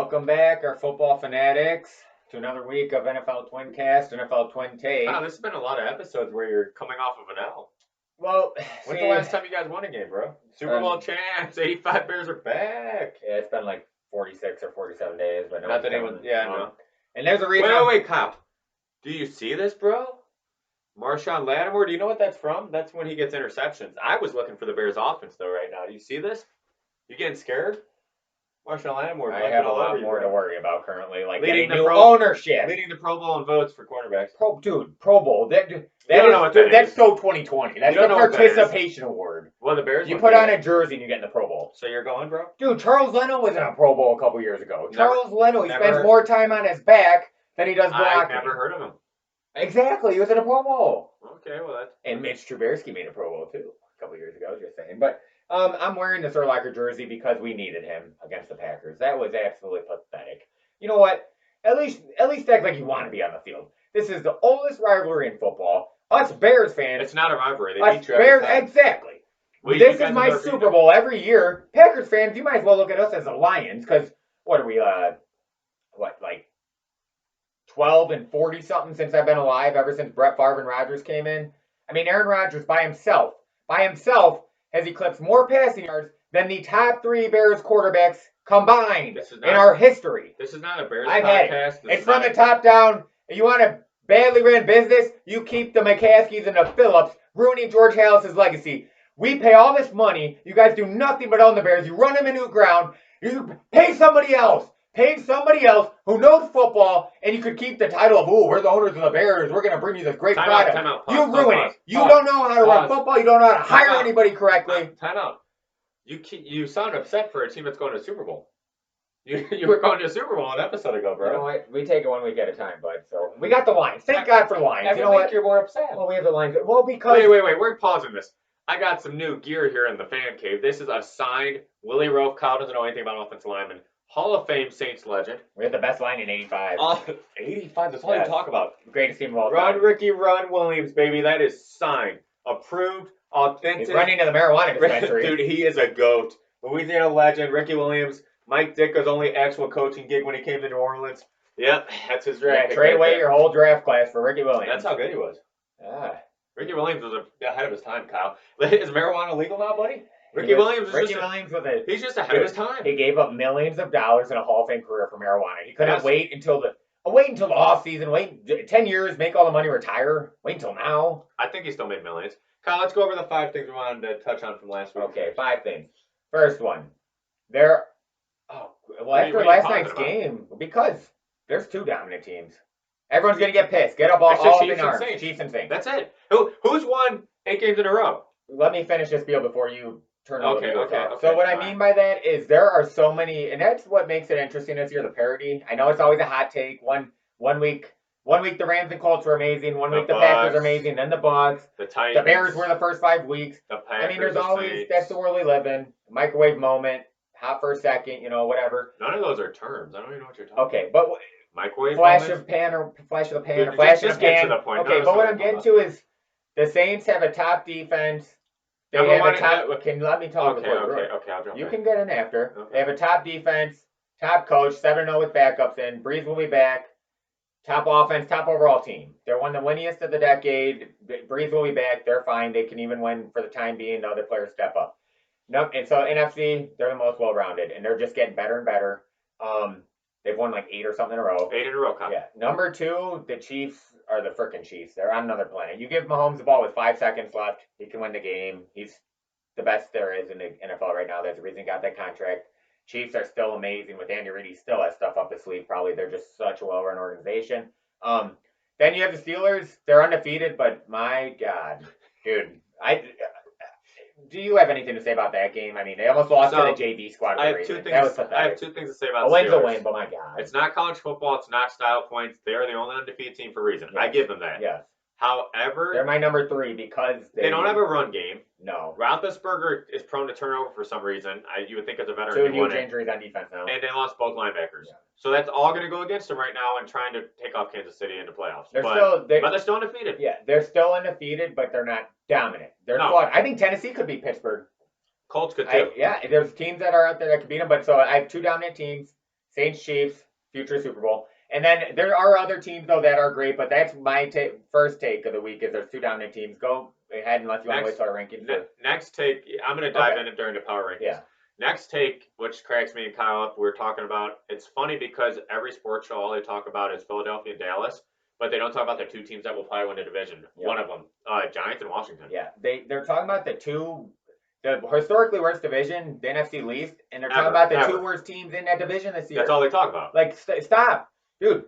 Welcome back, our football fanatics, to another week of NFL TWINcast, NFL TwinTake. Wow, this has been a lot of episodes where you're coming off of an L. Well, When's the last time you guys won a game, bro? Super Bowl champs, 85 Bears are back. Yeah, it's been like 46 or 47 days, but not that anyone. Yeah, no. And there's a reason. Wait, Kyle. Do you see this, bro? Marshawn Lattimore. Do you know what that's from? That's when he gets interceptions. I was looking for the Bears offense though right now. Do you see this? You getting scared? Marshawn Lattimore. I have a lot more to worry about currently, like leading the new ownership, leading the Pro Bowl in votes for cornerbacks. Pro Bowl. That's so 2020. That's the participation award. Well, the Bears. You put on a jersey and you get in the Pro Bowl. So you're going, bro? Dude, Charles Leno was in a Pro Bowl a couple years ago. Charles Leno, he spends more time on his back than he does blocking. I've never heard of him. Exactly, he was in a Pro Bowl. Okay, well that's. And Mitch Trubisky made a Pro Bowl too a couple years ago. Just saying, but. I'm wearing the Urlacher jersey because we needed him against the Packers. That was absolutely pathetic. You know what? At least act like you want to be on the field. This is the oldest rivalry in football. Us Bears fans. It's not a rivalry. They beat you every time. Exactly. This is my Super Bowl every year. Packers fans, you might as well look at us as the Lions because what are we? Like 12 and 40 something since I've been alive. Ever since Brett Favre and Rodgers came in. I mean, Aaron Rodgers by himself has eclipsed more passing yards than the top three Bears quarterbacks combined in our history. This is not a Bears podcast. It's from the top down. If you want a badly ran business, you keep the McCaskies and the Phillips, ruining George Halas's legacy. We pay all this money. You guys do nothing but own the Bears. You run them into the ground. You pay somebody else. Pay somebody else who knows football, and you could keep the title of, we're the owners of the Bears. We're going to bring you this great product. You ruin it. You don't know how to run football. You don't know how to hire anybody correctly. Time out. You sound upset for a team that's going to a Super Bowl. You were going to a Super Bowl an episode ago, bro. You know what? We take it 1 week at a time, bud. So we got the Lions. Thank God for the Lions. Every week you're more upset. Well, we have the Lions. Well, because... Wait. We're pausing this. I got some new gear here in the fan cave. This is a signed Willie Roaf. Kyle doesn't know anything about offensive linemen. Hall of Fame Saints legend. We had the best line in 85. 85? That's all you talk about. Greatest team of all time. Run Williams, baby. That is signed. Approved. Authentic. He's running to the marijuana dispensary. Dude, he is a goat. Louisiana legend. Ricky Williams. Mike Ditka's only actual coaching gig when he came to New Orleans. Yep, that's his draft. Yeah, trade away your whole draft class for Ricky Williams. That's how good he was. Yeah. Ricky Williams was ahead of his time, Kyle. Is marijuana legal now, buddy? Ricky Williams he's just ahead of his time. He gave up millions of dollars in a Hall of Fame career for marijuana. He couldn't wait until the off season, wait 10 years, make all the money, retire. Wait until now. I think he still made millions. Kyle, let's go over the 5 things we wanted to touch on from last week. Okay, 5 things. First one. After last night's game, because there's 2 dominant teams. Everyone's gonna get pissed. Get up all up in arms. Chiefs and Saints. That's it. Who's won 8 games in a row? Let me finish this spiel before you turn it over. Okay. So what I mean by that is there are so many, and that's what makes it interesting this year, the parity. I know it's always a hot take. One week the Rams and Colts were amazing. One week the Packers are amazing. Then the Bucs. The Titans. The Bears were the first 5 weeks. The Packers, I mean, there's always, that's the world we live in. Microwave moment. Hot for a second, whatever. None of those are terms. I don't even know what you're talking about. Okay, but microwave flash moment? of the pan, or flash of the pan. Get to the point. Okay, but what I'm getting to is the Saints have a top defense. They have a top. Let me talk. Okay, I'll jump You can get in after. Okay. They have a top defense, top coach, 7-0 with backups in. Breeze will be back. Top offense, top overall team. They're one of the winningest of the decade. Breeze will be back. They're fine. They can even win for the time being. The other players step up. No, and so NFC, they're the most well-rounded, and they're just getting better and better. They've won like 8 or something in a row. 8 in a row, Kyle. Yeah. Number 2, the Chiefs are the frickin' Chiefs. They're on another planet. You give Mahomes the ball with 5 seconds left, he can win the game. He's the best there is in the NFL right now. That's the reason he got that contract. Chiefs are still amazing with Andy Reid. He still has stuff up his sleeve. Probably they're just such a well-run organization. Then you have the Steelers. They're undefeated, but my God, dude, do you have anything to say about that game? I mean, they almost lost to the JV squad. I have 2 things. I have 2 things to say about the Steelers. A win's a win, but my God, it's not college football. It's not style points. They are the only undefeated team for a reason. Yes. I give them that. Yes. However, they're my number 3 because they don't have a run game. No. Roethlisberger is prone to turnover for some reason. You would think as a veteran. 2 huge injuries on defense now. And they lost both linebackers. Yeah. So that's all going to go against them right now and trying to take off Kansas City into playoffs. But they're still undefeated. Yeah, they're still undefeated, but they're not dominant. They're squad. I think Tennessee could beat Pittsburgh. Colts could too. There's teams that are out there that could beat them, but so I have 2 dominant teams. Saints, Chiefs, future Super Bowl. And then there are other teams though that are great, but that's my first take of the week. Is there's two dominant teams. Go ahead unless you want to wait till our rankings. Next take, I'm going to dive in during the power rankings. Yeah. Next take, which cracks me and Kyle up, we're talking about. It's funny because every sports show all they talk about is Philadelphia and Dallas, but they don't talk about the two teams that will probably win the division. Yep. One of them, Giants and Washington. Yeah, they're talking about the historically worst division, the NFC least, and they're talking about the two worst teams in that division this year. That's all they talk about. Like, stop, dude.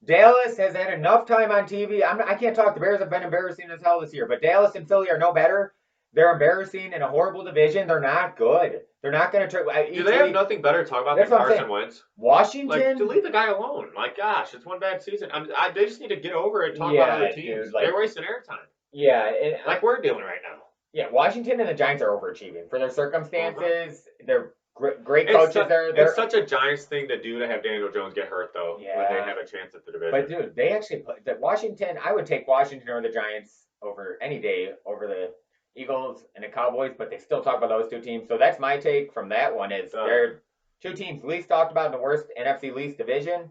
Dallas has had enough time on TV. I can't talk. The Bears have been embarrassing as hell this year, but Dallas and Philly are no better. They're embarrassing in a horrible division. They're not good. They're not going to. Do they have nothing better to talk about than Carson Wentz? Washington, like, to leave the guy alone. Like, gosh, it's one bad season. They just need to get over it and talk about other teams. Dude, they're wasting airtime. Yeah, like we're doing right now. Yeah, Washington and the Giants are overachieving for their circumstances. They're great coaches. It's such a Giants thing to do to have Daniel Jones get hurt, though, when they have a chance at the division. But, dude, they actually put Washington. I would take Washington or the Giants over any day over the Eagles and the Cowboys, but they still talk about those two teams. So that's my take from that one is they're two teams least talked about in the worst NFC least division.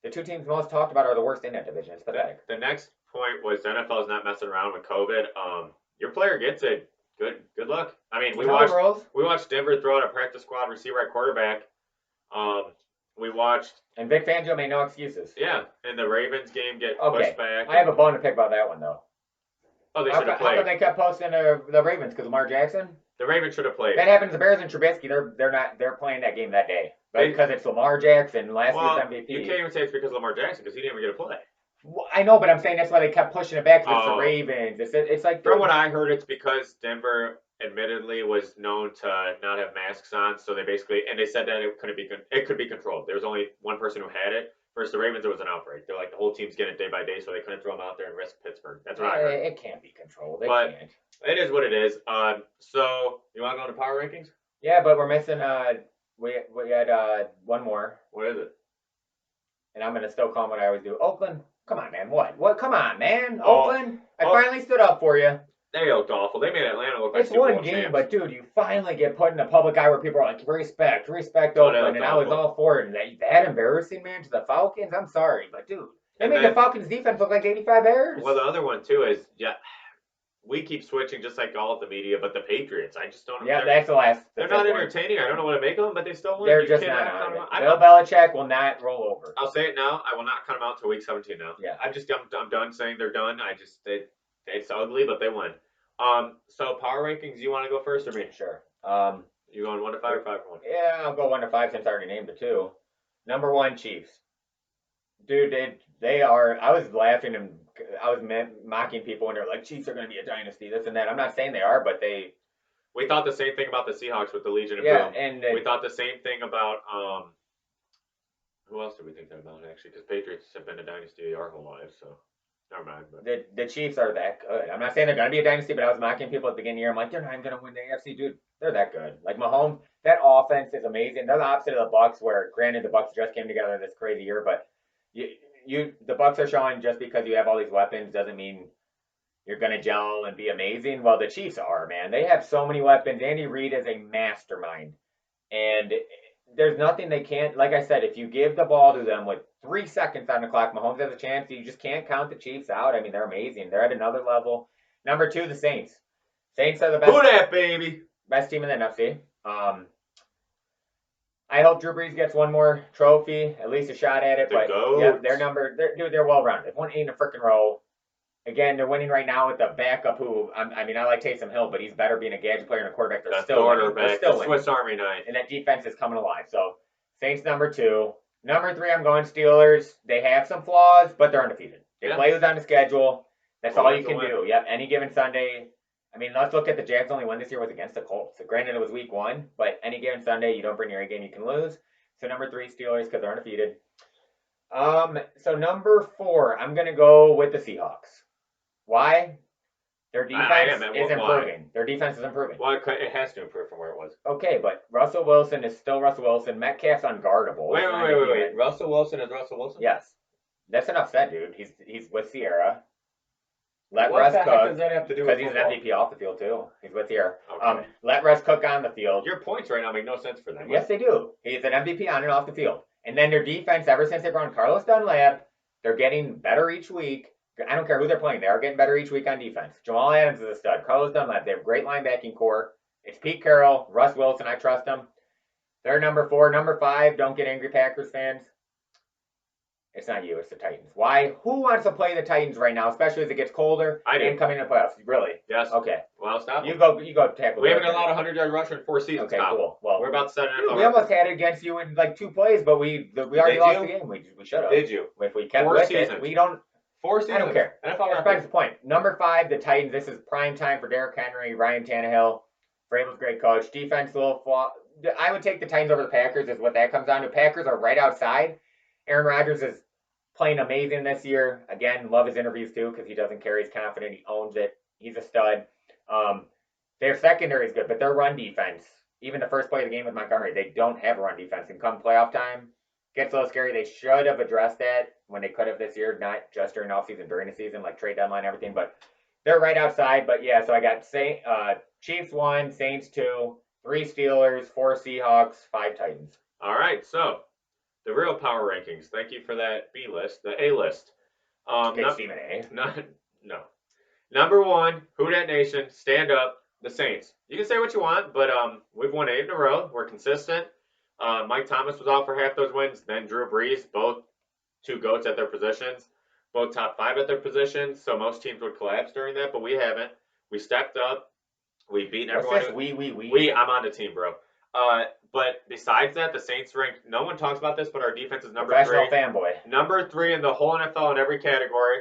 The two teams most talked about are the worst in that division. It's pathetic. The next point was the NFL is not messing around with COVID. Your player gets it. Good luck. I mean, we watched Denver throw out a practice squad receiver at quarterback. We watched and Vic Fangio made no excuses. Yeah, and the Ravens game get pushed back. I have a bone to pick about that one though. Oh, they should have played. How come they kept posting the Ravens because Lamar Jackson? The Ravens should have played. That happens to Bears and Trubisky. They're playing that game that day. But because it's Lamar Jackson, last year's MVP. You can't even say it's because of Lamar Jackson because he didn't even get a play. Well, I know, but I'm saying that's why they kept pushing it back because it's the Ravens. It's like from what I heard, it's because Denver admittedly was known to not have masks on, so they said that it could be controlled. There was only one person who had it. Versus the Ravens, it was an outbreak. They're like the whole team's getting it day by day, so they couldn't throw them out there and risk Pittsburgh. That's what I heard. It can't be controlled. It can't. It is what it is. So you want to go into power rankings? Yeah, but we're missing. We had one more. What is it? And I'm gonna still call them what I always do. Oakland. Come on, man. What? Come on, man. Oakland. I finally stood up for you. They looked awful. They made Atlanta look like Super Bowl champs. It's one game, but dude, you finally get put in the public eye where people are like, respect Oakland, and I was all for it. And that embarrassing, man, to the Falcons. I'm sorry, but dude, they made the Falcons defense look like 85 Bears. Well, the other one too is we keep switching just like all of the media, but the Patriots, I just don't. Yeah, that's the last. They're not entertaining. I don't know what to make of them, but they still win. They're just not on it. Bill Belichick will not roll over. I'll say it now. I will not cut them out until week 17 now. Yeah, I'm done saying they're done. It's ugly, but they win. So power rankings, you want to go first or me? Sure. You going 1 to 5 or 5 to 1? Yeah, I'll go 1 to 5 since I already named the two. Number 1, Chiefs. Dude, they are. I was laughing and I was mocking people when they're like, Chiefs are going to be a dynasty, this and that. I'm not saying they are, but they. We thought the same thing about the Seahawks with the Legion of Boom. And we thought the same thing about who else did we think that about actually? Because Patriots have been a dynasty our whole lives, so. Never mind. But. The Chiefs are that good. I'm not saying they're going to be a dynasty, but I was mocking people at the beginning of the year. I'm like, they're not even going to win the AFC, dude. They're that good. Like Mahomes, that offense is amazing. They're the opposite of the Bucs, where granted the Bucs just came together this crazy year, but the Bucs are showing just because you have all these weapons doesn't mean you're going to gel and be amazing. Well, the Chiefs are, man. They have so many weapons. Andy Reid is a mastermind, and there's nothing they can't. Like I said, if you give the ball to them with 3 seconds on the clock, Mahomes has a chance. You just can't count the Chiefs out. I mean, they're amazing. They're at another level. Number 2, the Saints. Saints are the best. Who that, baby? Best team in the NFC. I hope Drew Brees gets one more trophy, at least a shot at it. But yeah, they're well rounded. They've won 8 in a freaking row. Again, they're winning right now with the backup who, I like Taysom Hill, but he's better being a gadget player and a quarterback. They're still winning. They're still winning. Swiss Army knife. And that defense is coming alive. So, Saints number 2. Number 3, I'm going Steelers. They have some flaws, but they're undefeated. They play who's on the schedule. That's all you can do. Yep, any given Sunday. I mean, let's look at the Jags' only win this year was against the Colts. So, granted, it was week 1, but any given Sunday, you don't bring your A game, you can lose. So, number 3, Steelers, because they're undefeated. So, number 4, I'm going to go with the Seahawks. Why? Their defense is improving. Their defense is improving. Well, it has to improve from where it was. Okay, but Russell Wilson is still Russell Wilson. Metcalf's unguardable. Wait. Russell Wilson is Russell Wilson? Yes. That's enough said, dude. He's with Sierra. Let what Russ the cook. Heck does that have to do with because he's an MVP off the field, too. He's with Sierra. Okay. Let Russ cook on the field. Your points right now make no sense for them. Yes, they do. He's an MVP on and off the field. And then their defense, ever since they brought in Carlos Dunlap, they're getting better each week. I don't care who they're playing. They are getting better each week on defense. Jamal Adams is a stud. Carlos Dunlap, they have a great linebacking core. It's Pete Carroll, Russ Wilson. I trust them. They're number 4. Number 5, don't get angry, Packers fans. It's not you, it's the Titans. Why? Who wants to play the Titans right now, especially as it gets colder I do. and coming in the playoffs? Really? Yes. Okay. Well, stop. You go tackle. We haven't allowed a 100-yard rusher in 4 seasons. Okay, Kyle. cool. Well, we're about to set an NFL. We almost had it against you in like 2 plays, but we already lost the game. We should have. Did you? If we kept 4 with seasons. it, we don't. 4 seasons. I don't care. NFL That's the point. Number 5, the Titans. This is prime time for Derrick Henry, Ryan Tannehill. Vrabel's great coach. Defense a little flaw. I would take the Titans over the Packers. Is what that comes down to. Packers are right outside. Aaron Rodgers is playing amazing this year. Again, love his interviews too because he doesn't care. He's confident. He owns it. He's a stud. Their secondary is good, but their run defense, even the first play of the game with Montgomery, they don't have a run defense. And come playoff time, gets a little scary. They should have addressed that when they could have this year, not just during offseason, during the season, like trade deadline and everything. But they're right outside. But yeah, so I got Chiefs 1, Saints 2, 3 Steelers, 4 Seahawks, 5 Titans. All right, so the real power rankings. Thank you for that B list, the A list. Stephen A. No. Number 1, Who Dat Nation, stand up, the Saints. You can say what you want, but we've won 8 in a row. We're consistent. Mike Thomas was out for half those wins. Then Drew Brees, both 2 GOATs at their positions, both top 5 at their positions. So most teams would collapse during that, but we haven't. We stepped up. We beat everyone. What's this? I'm on the team, bro. But besides that, the Saints ranked. No one talks about this, but our defense is number 3. Professional fanboy. Number 3 in the whole NFL in every category.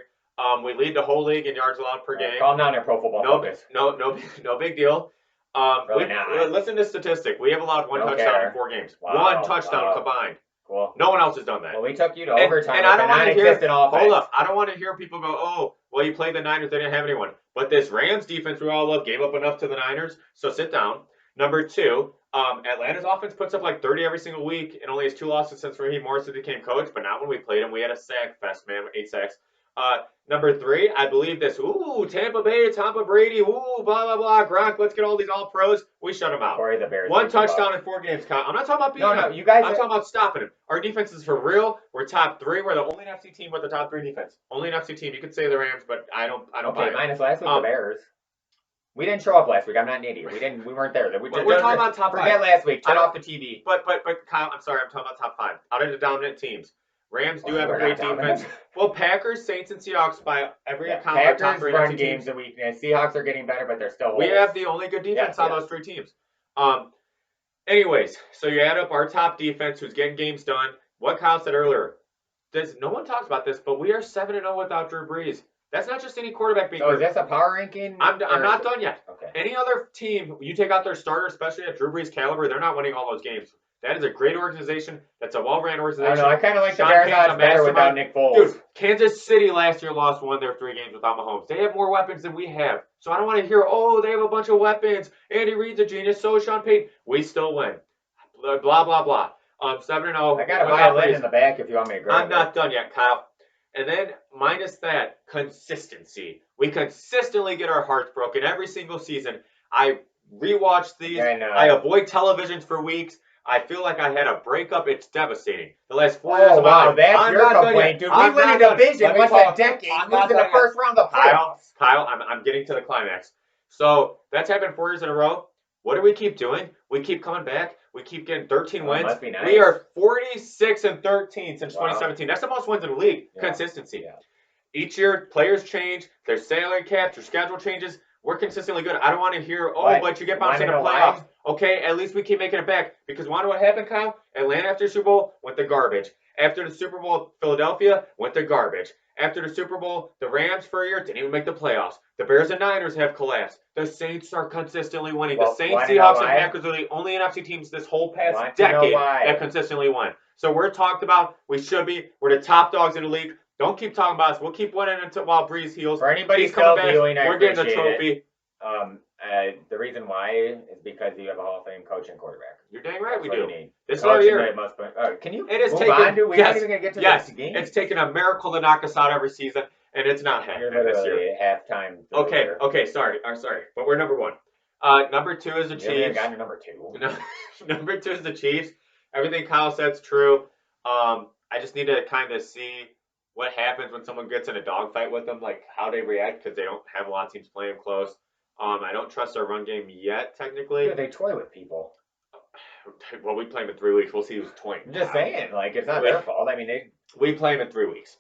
We lead the whole league in yards allowed per game. Calm down there, Pro Football Focus. No big deal. Listen to statistic. We have allowed 1 touchdown in 4 games. Wow. 1 touchdown combined. Cool. No one else has done that. Well, we took you to overtime. And I don't want to hear. Offense. Hold up. I don't want to hear people go, "Oh, well, you played the Niners. They didn't have anyone." But this Rams defense we all love gave up enough to the Niners. So sit down. Number 2, Atlanta's offense puts up like 30 every single week and only has 2 losses since Raheem Morrison became coach. But not when we played him. We had a sack fest, man. 8 sacks. Number 3, I believe this. Ooh, Tampa Bay, Tampa Brady. Ooh, blah, blah, blah. Gronk, let's get all these all-pros. We shut them out. Corey, the Bears 1 touchdown in 4 games, Kyle. I'm not talking about beating No, them. you guys. I'm talking about stopping him. Our defense is for real. We're top 3. We're the only NFC team with a top 3 defense. Only NFC team. You could say the Rams, but I don't buy it. Minus last week, the Bears. We didn't show up last week. I'm not an idiot. We weren't there. We're talking about top 5. Forget last week. Turn off the TV. But Kyle, I'm sorry. I'm talking about top 5. Out of the dominant teams. Rams do have a We're great not defense. dominant. Well, Packers, Saints, and Seahawks by every account are top Packers 3 run NFC games teams. a weakness. Seahawks are getting better, but they're still. We have the only good defense on those 3 teams. Anyways, so you add up our top defense, who's getting games done. What Kyle said earlier. No one talks about this, but we are 7-0 without Drew Brees. That's not just any quarterback being. So is this a power ranking? I'm not done yet. Okay. Any other team, you take out their starter, especially at Drew Brees' caliber, they're not winning all those games. That is a great organization. That's a well-ran organization. I don't know. I kind of like the Sean Bears Payne's odds a better without mastermind. Nick Foles. Dude, Kansas City last year lost 1 of their 3 games without Mahomes. They have more weapons than we have. So I don't want to hear, oh, they have a bunch of weapons. Andy Reid's a genius. So is Sean Payne. We still win. Blah, blah, blah. 7-0. I got a violin in the back if you want me to grab I'm not done yet, Kyle. And then, minus that, consistency. We consistently get our hearts broken every single season. I rewatch these. I avoid televisions for weeks. I feel like I had a breakup. It's devastating. The last 4 years of my life. That's your complaint, dude. We win a division once a decade. Losing the first round of the playoffs. Kyle, I'm getting to the climax. So, that's happened 4 years in a row. What do we keep doing? We keep coming back. We keep getting 13 wins. Must be nice. We are 46-13 since 2017. That's the most wins in the league. Yeah. Consistency. Yeah. Each year, players change. Their salary caps, their schedule changes. We're consistently good. I don't want to hear, but you get bounced in the playoffs. Okay, at least we keep making it back. Because want to know what happened, Kyle? Atlanta after the Super Bowl went to garbage. After the Super Bowl, Philadelphia went to garbage. After the Super Bowl, the Rams for a year didn't even make the playoffs. The Bears and Niners have collapsed. The Saints are consistently winning. The Saints, Seahawks, and Packers are the only NFC teams this whole past decade that consistently won. So we're talked about. We should be. We're the top dogs in the league. Don't keep talking about us. We'll keep winning until while Breeze heals. For anybody He's coming still back. viewing, We're getting the trophy. The reason why is because you have a Hall of Fame coach and quarterback. You're dang right. That's we do. Need. This is our year. Can you it is move taken, on? Dude? We're yes, not even going to get to yes, this game. It's taken a miracle to knock us out every season, and it's not happening this year. Halftime. Okay. Sorry. But we're number 1. Number 2 is the Chiefs. Got number 2. No, number 2 is the Chiefs. Everything Kyle said's true. I just need to kind of see what happens when someone gets in a dogfight with them, like how they react because they don't have a lot of teams playing them close. I don't trust their run game yet, technically. Dude, they toy with people. Well, we play them in 3 weeks. We'll see who's toying. I'm just saying, like, it's not their fault. I mean, we play them in 3 weeks.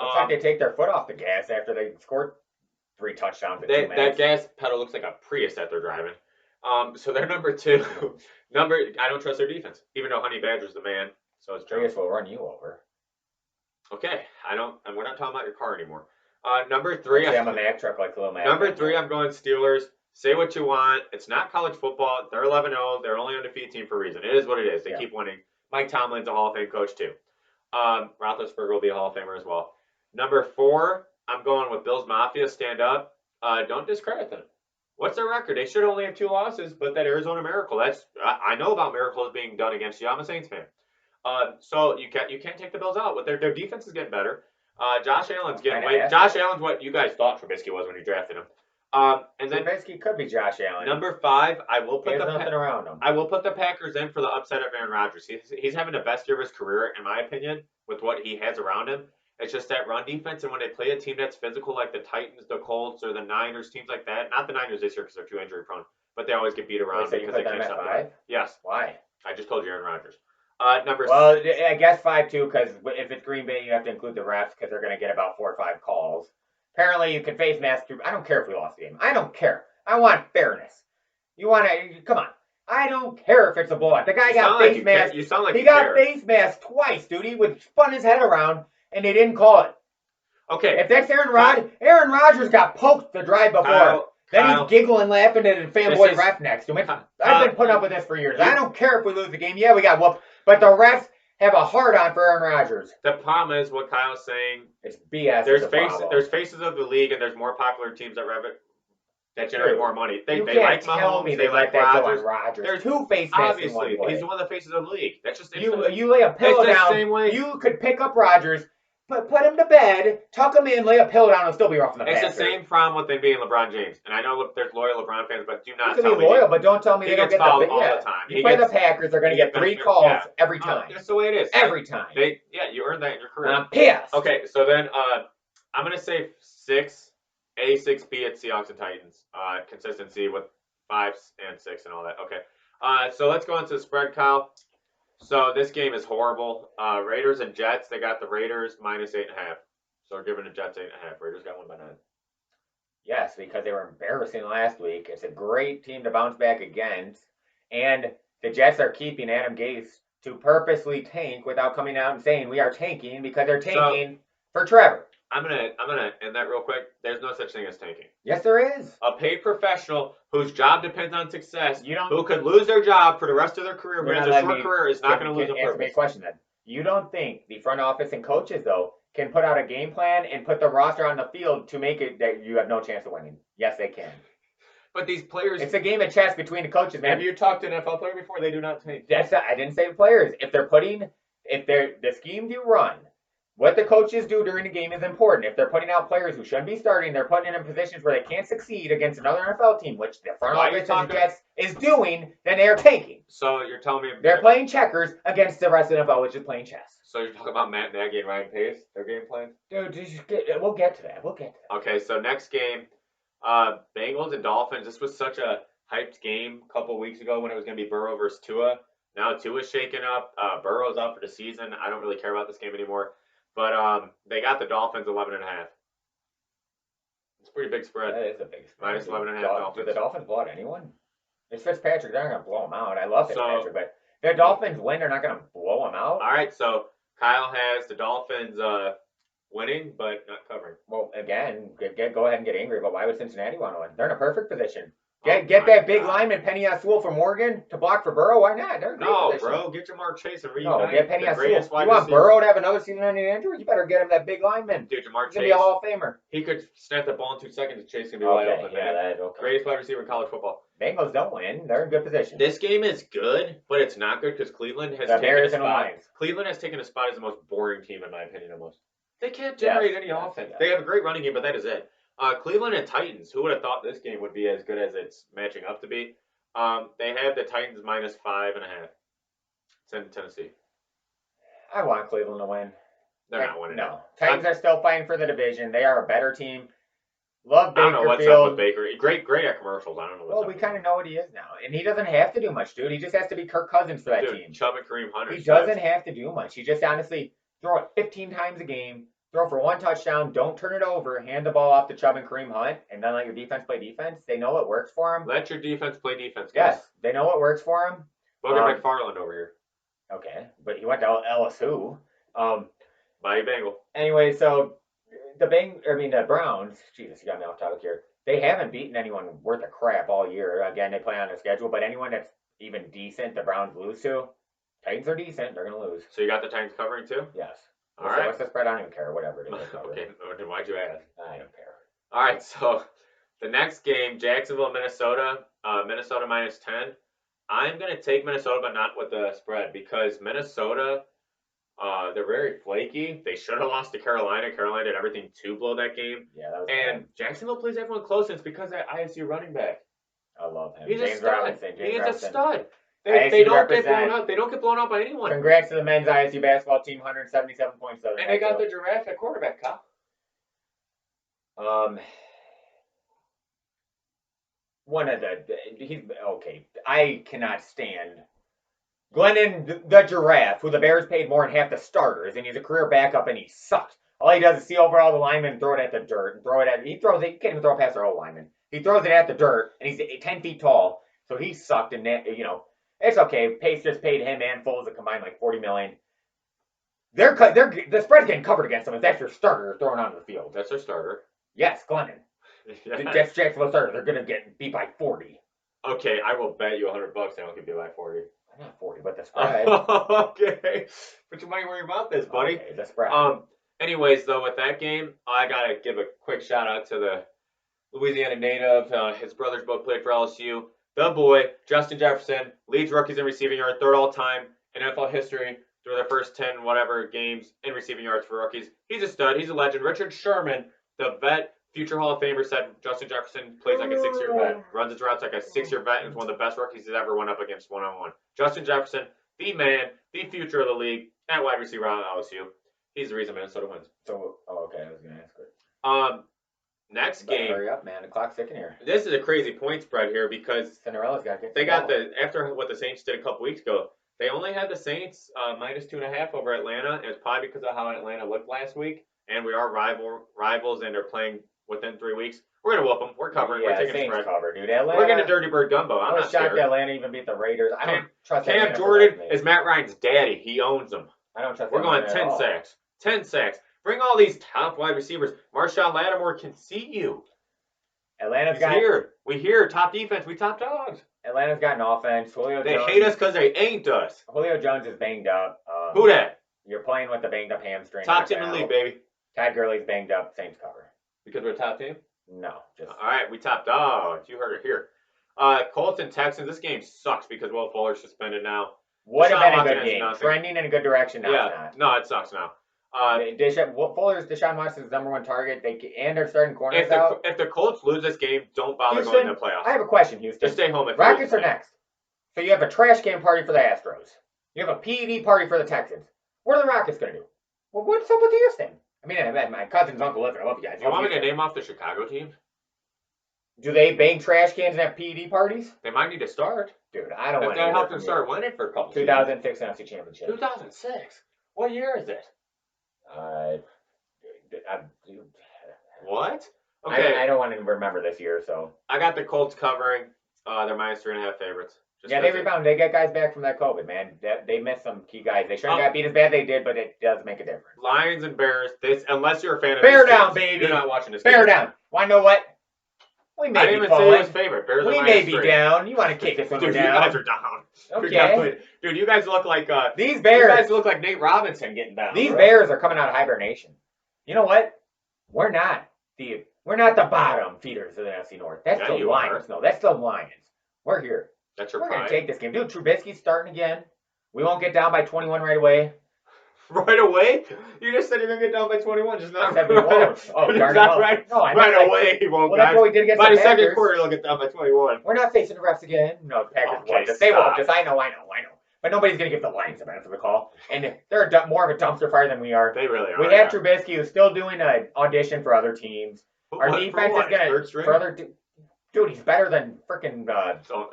Looks like they take their foot off the gas after they scored 3 touchdowns in 2 minutes. That gas pedal looks like a Prius that they're driving. So they're number 2. I don't trust their defense, even though Honey Badger's the man. So it's Prius will run you over. Okay, we're not talking about your car anymore. Number 3. I'm a Mack truck like Little Mac. Number 3, I'm going Steelers. Say what you want. It's not college football. They're 11-0. They're only undefeated team for a reason. It is what it is. They keep winning. Mike Tomlin's a Hall of Fame coach too. Roethlisberger will be a Hall of Famer as well. Number 4, I'm going with Bills Mafia. Stand up. Don't discredit them. What's their record? They should only have 2 losses, but that Arizona Miracle. I know about miracles being done against you. I'm a Saints fan. So you can't take the Bills out. But their defense is getting better. Josh Allen's getting away. Josh Allen's what you guys thought Trubisky was when you drafted him. And then Trubisky could be Josh Allen. Number 5, I will put nothing around him. I will put the Packers in for the upset of Aaron Rodgers. He's having the best year of his career, in my opinion, with what he has around him. It's just that run defense, and when they play a team that's physical, like the Titans, the Colts, or the Niners, teams like that. Not the Niners this year because they're too injury prone, but they always get beat around because they can't stop them. Yes. Why? I just told you Aaron Rodgers. Well, I guess 5 too, because if it's Green Bay, you have to include the refs because they're going to get about 4 or 5 calls. Apparently, you can face mask through. I don't care if we lost the game. I don't care. I want fairness. You want to come on. I don't care if it's a blowout. The guy got face mask. You sound like he got face mask twice, dude. He would spun his head around and they didn't call it. Okay. If that's Aaron Rodgers got poked the drive before. Then he's giggling, laughing at a fanboy ref next to him. I've been putting up with this for years. I don't care if we lose the game. Yeah, we got whooped. But the refs have a hard-on for Aaron Rodgers. The problem is what Kyle's saying. It's BS. There's faces of the league, and there's more popular teams that generate more money. They like Mahomes. They like Rodgers. There's 2 faces. Obviously, he's one of the faces of the league. That's just you lay a pillow down. Same way. You could pick up Rodgers. Put him to bed, tuck him in, lay a pillow down, and still be rough in the passer. It's the same problem with them being LeBron James. And I know there's loyal LeBron fans, but do not tell me. Loyal, but don't tell me they don't get all the time. You play the Packers, they're going to get 3 calls every time. That's the way it is. Every time. You earned that in your career. I'm pissed. Okay, so then I'm going to say 6, A, 6, B at Seahawks and Titans. Consistency with 5 and 6 and all that. Okay. So let's go into the spread, Kyle. So this game is horrible. Raiders and Jets, they got the Raiders minus 8.5. So we're giving the Jets 8.5. Raiders got 1 by 9. Yes, because they were embarrassing last week. It's a great team to bounce back against. And the Jets are keeping Adam Gase to purposely tank without coming out and saying we are tanking because they're tanking for Trevor. I'm gonna end that real quick. There's no such thing as tanking. Yes, there is. A paid professional whose job depends on success, who could lose their job for the rest of their career, who has a short career, is not going to lose on purpose. Answer me a question then. You don't think the front office and coaches, though, can put out a game plan and put the roster on the field to make it that you have no chance of winning? Yes, they can. But these players... It's a game of chess between the coaches, man. Have you talked to an NFL player before? They do not tank. I didn't say the players. If the scheme you run, what the coaches do during the game is important. If they're putting out players who shouldn't be starting, they're putting them in positions where they can't succeed against another NFL team, which the front office of the Jets is doing, then they are tanking. So you're telling me... They're playing checkers against the rest of the NFL, which is playing chess. So you're talking about Matt Nagy and Ryan Pace, their game plan? Dude, we'll get to that. Okay, so next game, Bengals and Dolphins. This was such a hyped game a couple weeks ago when it was going to be Burrow versus Tua. Now Tua's shaken up. Burrow's out for the season. I don't really care about this game anymore. But they got the Dolphins 11.5. It's a pretty big spread. That is a big spread. Minus 11.5 Dolphins. Do the Dolphins blow out anyone? It's Fitzpatrick. They're not going to blow them out. I love Fitzpatrick, but if the Dolphins win, they're not going to blow them out. All right, so Kyle has the Dolphins winning, but not covering. Well, again, go ahead and get angry, but why would Cincinnati want to win? They're in a perfect position. Get that big lineman, Penny Sewell from Oregon, to block for Burrow. Why not? They're in great position. Bro, get Jamar Chase and reunite. No, get Penny Sewell. You want Burrow to have another season-ending injury? You better get him that big lineman. Dude, Jamar Chase. He's going to be a Hall of Famer. He could snap the ball in 2 seconds and Chase can be wide open. Okay. Greatest wide receiver in college football. Bengals don't win. They're in good position. This game is good, but it's not good because Cleveland has taken a spot as the most boring team, in my opinion, almost. They can't generate any offense. They have a great running game, but that is it. Cleveland and Titans. Who would have thought this game would be as good as it's matching up to be? They have the Titans minus 5.5. It's in Tennessee. I want Cleveland to win. They're not winning. No. Titans are still fighting for the division. They are a better team. Love I Baker don't know what's Field. up with Baker. Great at commercials. I don't know what's up. Well, we kind of know what he is now. And he doesn't have to do much, dude. He just has to be Kirk Cousins for that team. Chubb and Kareem Hunt. He doesn't have to do much. He just honestly throw it 15 times a game, throw for 1 touchdown, don't turn it over, hand the ball off to Chubb and Kareem Hunt, and then let your defense play defense. They know what works for him. Let your defense play defense, guys. Yes, they know what works for him. Booger McFarland over here. Okay, but he went to LSU. Mighty Bengal. Anyway, so the Browns. Jesus, you got me off topic here. They haven't beaten anyone worth a crap all year. Again, they play on their schedule, but anyone that's even decent, the Browns lose to. Titans are decent. They're gonna lose. So you got the Titans covering too? Yes. All right. What's the spread? I don't even care. Whatever it is. Okay. Then why'd you ask? I don't care. All right. So the next game, Jacksonville, Minnesota. Minnesota -10. I'm gonna take Minnesota, but not with the spread because Minnesota. They're very flaky. They should have lost to Carolina. Carolina did everything to blow that game. Yeah, that was And bad. Jacksonville plays everyone close, and it's because of that ISU running back. I love him. He's James a stud. Robinson. He is Robinson. a stud. They ISU don't get represent. blown out. They don't get blown out by anyone. Congrats to the men's ISU basketball team, 177 points. And they got the giraffe at quarterback, Kyle. One of he's okay. I cannot stand Glennon the giraffe, who the Bears paid more than half the starters, and he's a career backup, and he sucks. All he does is see over all the linemen and throw it at the dirt, and throw it at. He throws it. He can't even throw it past their old lineman. He throws it at the dirt, and he's 10 feet tall, so he sucked. And it's okay. Pace just paid him and Foles a combined like $40 million. The spread's getting covered against them. If that's your starter thrown onto the field. That's their starter. Yes, Glennon. That's Jacksonville starter. They're gonna get beat by 40. Okay, I will bet you $100 they don't get beat by 40. Not 40, but the spread. Okay, put your money where your mouth is, buddy. Okay, the spread. Anyways, though, with that game, I gotta give a quick shout out to the Louisiana native. His brothers both played for LSU. The boy, Justin Jefferson, leads rookies in receiving yards, third all time in NFL history through their first 10 whatever games in receiving yards for rookies. He's a stud. He's a legend. Richard Sherman, the vet, future Hall of Famer, said Justin Jefferson plays like a 6-year vet, runs his routes like a 6-year vet, and is one of the best rookies he's ever went up against one-on-one. Justin Jefferson, the man, the future of the league at wide receiver on LSU. He's the reason Minnesota wins. So, okay, I was gonna ask it. Next game. Hurry up, man. The clock's ticking here. This is a crazy point spread here because Cinderella's got to get. They got after what the Saints did a couple weeks ago. They only had the Saints -2.5 over Atlanta, and it's probably because of how Atlanta looked last week. And we are rivals, and they're playing within 3 weeks. We're gonna whoop them. We're covering. Yeah, we're taking Saints spread. cover, dude. Atlanta. We're getting a dirty bird gumbo. I'm I was not shocked scared. Atlanta even beat the Raiders. I don't trust Cam Atlanta Jordan is Matt Ryan's daddy. He owns them. I don't trust. We're going Atlanta 10 at all. sacks. 10 sacks. Bring all these top wide receivers. Marshawn Lattimore can see you. Atlanta's He's got here. We here. Top defense. We top dogs. Atlanta's got an offense. They hate us because they ain't us. Julio Jones is banged up. Who that? You're playing with the banged up hamstring. Top team in the league, baby. Todd Gurley's banged up. Saints cover. Because we're a top team? No, just all right. We top dogs. You heard it here. Colts and Texans. This game sucks because Will Fuller's suspended now. Would have Deshaun been a Watson good has game. nothing. Trending in a good direction. Now it's not. No, it sucks now. Deshaun Watson's number one target. And they're starting corners out. If the Colts lose this game, don't bother going to the playoffs. I have a question, Houston. Just stay home. Rockets are next. So you have a trash can party for the Astros. You have a PED party for the Texans. What are the Rockets going to do? Well, what's up with Houston? I mean, my cousin's uncle living. I love you guys. You want me to name off the Chicago teams? Do they bang trash cans and have PED parties? They might need to start. Dude, I don't want to. That helped them start winning for a couple 2006 NFC Championship. 2006? What year is it? What? Okay. I don't want to remember this year, so. I got the Colts covering. They're -3.5 favorites. Yeah, they rebound. They get guys back from that COVID, man. They missed some key guys. They shouldn't have got beat as bad as they did, but it does make a difference. Lions and Bears. Unless you're a fan of Bear down, baby. You're not watching this Bear down. Want to know what? We may I didn't be even say falling. it was favorite. Bears We are may be -3. down. You want to kick us when we're Dude, you down? guys are down. Okay. Dude, you guys look like these Bears. You guys look like Nate Robinson getting down. These Bears are coming out of hibernation. You know what? We're not the bottom feeders of the NFC North. That's the Lions. No, that's the Lions. We're here. That's your We're pride. gonna take this game. Dude, Trubisky's starting again. We won't get down by 21 right away. Right away? You just said you're gonna get down by 21. Just not. I said we won't. Oh, darn it. Right. No, Right away, he won't. Well, that's what we did against by the the second Packers. quarter, he'll get down by 21. We're not facing the refs again. No, the Packers Okay, won't. They won't. stop. Just I know. but nobody's going to give the Lions the benefit of the call. And they're more of a dumpster fire than we are. They really are. We have Trubisky, who's still doing an audition for other teams. Our defense is going to for other. Dude, he's better than freaking.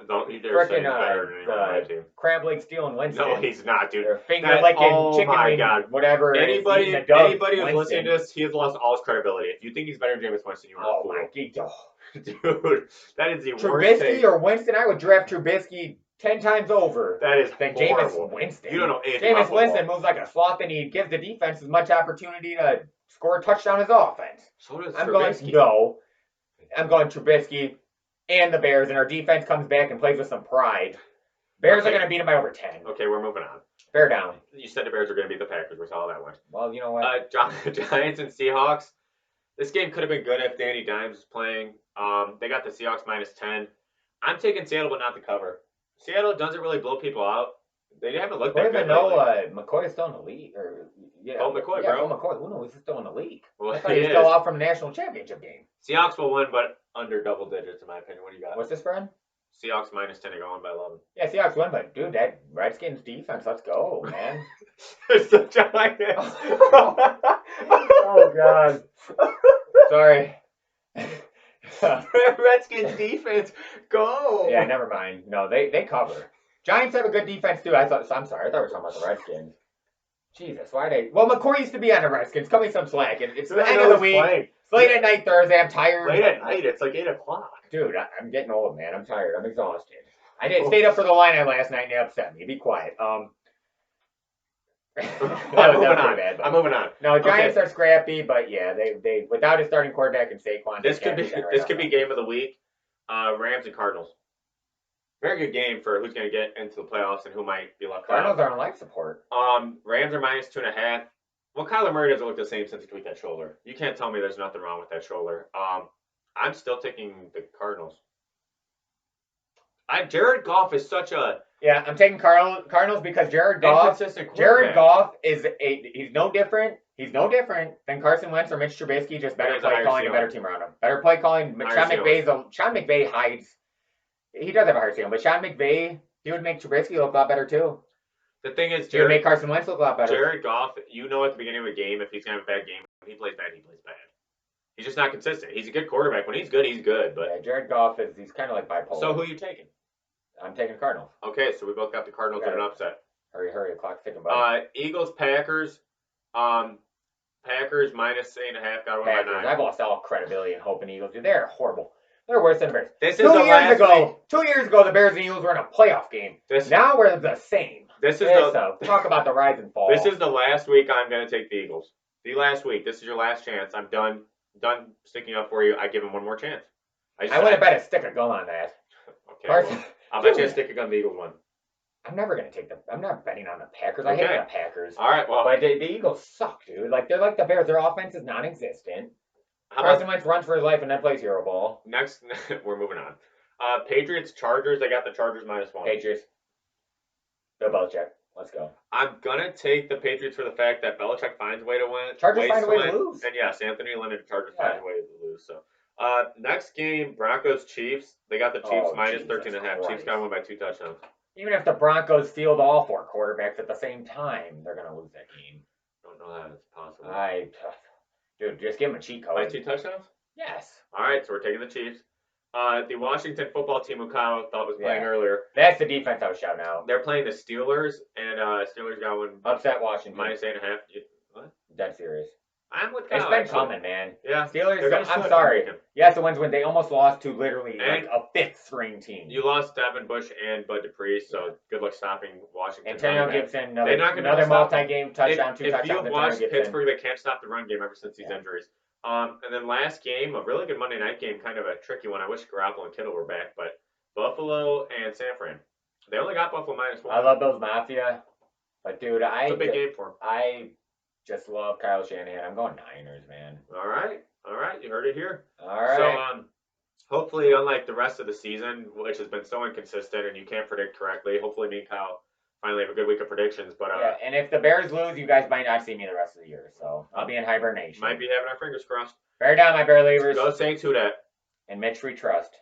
Don't you dare say he's better than anyone on my team. Crab leg stealing Winston. No, he's not, dude. Finger licking chicken wing, God. whatever. Anybody who's listening to this, he has lost all his credibility. If you think he's better than Jameis Winston, you are a fool. Dude, that is the worst thing. Trubisky or Winston, I would draft Trubisky 10 times over. That is than horrible. Jameis Winston. You don't know anything about Jameis Winston moves like a sloth, and he gives the defense as much opportunity to score a touchdown as offense. So does Trubisky. I'm going Trubisky and the Bears, and our defense comes back and plays with some pride. Bears are going to beat them by over 10. Okay, we're moving on. Bear down. You said the Bears are going to beat the Packers. We saw that one. Well, you know what? Giants and Seahawks. This game could have been good if Danny Dimes was playing. They got the Seahawks -10. I'm taking Seattle, but not the cover. Seattle doesn't really blow people out. They haven't looked that good. McCoy is still in the league. McCoy, bro. McCoy. Who knows? He's still in the league. Well, I thought he was still out from the national championship game. Seahawks will win, but under double digits, in my opinion. What do you got? What's the spread? Seahawks -10 to go on by 11. Yeah, Seahawks win, but dude, that Redskins defense, let's go, man. It's the Giants. Oh, God. Sorry. Redskins defense, go. Yeah, never mind. No, they cover. Giants have a good defense, too. I'm sorry. I thought we were talking about the Redskins. Jesus, why they... Well, McCoy used to be on the Redskins. Cut me some slack. It's the end of the week. It's late at night Thursday. I'm tired. Late at night. It's like 8 o'clock. Dude, I'm getting old, man. I'm tired. I'm exhausted. I stayed up for the line last night, and they upset me. Be quiet. I'm moving on. No, Giants are scrappy, but yeah, they without a starting quarterback and Saquon. This could be game of the week. Rams and Cardinals. Very good game for who's going to get into the playoffs and who might be left out. Cardinals are on life support. Rams are -2.5. Well, Kyler Murray doesn't look the same since he tweaked that shoulder. You can't tell me there's nothing wrong with that shoulder. I'm still taking the Cardinals. Jared Goff is such a... Yeah, I'm taking Cardinals because Jared Goff is he's no different. He's no different than Carson Wentz or Mitch Trubisky, just better play calling and better team around him. Better play calling. Sean McVay hides. He does have a hard ceiling, but Sean McVay, he would make Trubisky look a lot better too. The thing is, he would make Carson Wentz look a lot better. Jared Goff, you know at the beginning of a game, if he's going to have a bad game, when he plays bad, he plays bad. He's just not consistent. He's a good quarterback. When he's good, he's good. But yeah, Jared Goff he's kind of like bipolar. So who are you taking? I'm taking Cardinals. Okay, so we both got the Cardinals in an upset. Hurry, the clock's ticking by. Eagles, Packers. Packers -8.5. Got one by 9. I've lost all credibility and hope in Eagles. Dude, they're horrible. They're worse than the Bears. 2 years ago, the Bears and Eagles were in a playoff game. Now we're the same. Talk about the rise and fall. This is the last week I'm going to take the Eagles. The last week. This is your last chance. I'm done sticking up for you. I give them one more chance. I would have bet a stick of gum on that. Okay. Well, I'll bet you a stick of gum the Eagles won. I'm never going to take I'm not betting on the Packers. I hate the Packers. All right, well. But the Eagles suck, dude. They're like the Bears. Their offense is non-existent. Carson Wentz runs for his life and then plays hero ball. Next, we're moving on. Patriots, Chargers. They got the Chargers -1. Patriots. Bill Belichick. Let's go. I'm going to take the Patriots for the fact that Belichick finds a way to win. Chargers find a way to lose. And yes, Anthony Lynn and the Chargers find a way to lose. So, next game, Broncos, Chiefs. They got the Chiefs -13.5. Chiefs got to win by 2 touchdowns. Even if the Broncos field all 4 quarterbacks at the same time, they're going to lose that game. Don't know how that's possible. Dude, just give them a cheat code. By 2 touchdowns? Yes. All right, so we're taking the Chiefs. The Washington football team, who Kyle thought was playing earlier. That's the defense I was shouting out. They're playing the Steelers, and Steelers got one. Upset Washington. -8.5. What? Dead serious. I'm with Kyle. It's been coming, man. Yeah. Steelers, I'm sorry. Yes, the ones when they almost lost to literally a 5th string team. You lost Devin Bush and Bud Dupree, so good luck stopping Washington. Antonio Gibson, another multi-game touchdown, 2 touchdowns. If you watch Pittsburgh, they can't stop the run game ever since these injuries. And then last game, a really good Monday night game, kind of a tricky one. I wish Garoppolo and Kittle were back, but Buffalo and San Fran. They only got Buffalo -1. I love those Mafia, but dude, it's a big game for them. I just love Kyle Shanahan. I'm going Niners, man. All right. You heard it here. All right. So, hopefully, unlike the rest of the season, which has been so inconsistent and you can't predict correctly, hopefully me and Kyle finally have a good week of predictions. But and if the Bears lose, you guys might not see me the rest of the year. So I'll be in hibernation. Might be having our fingers crossed. Bear down, my Bear Leavers. Go Saints, who dat? And Mitch we trust.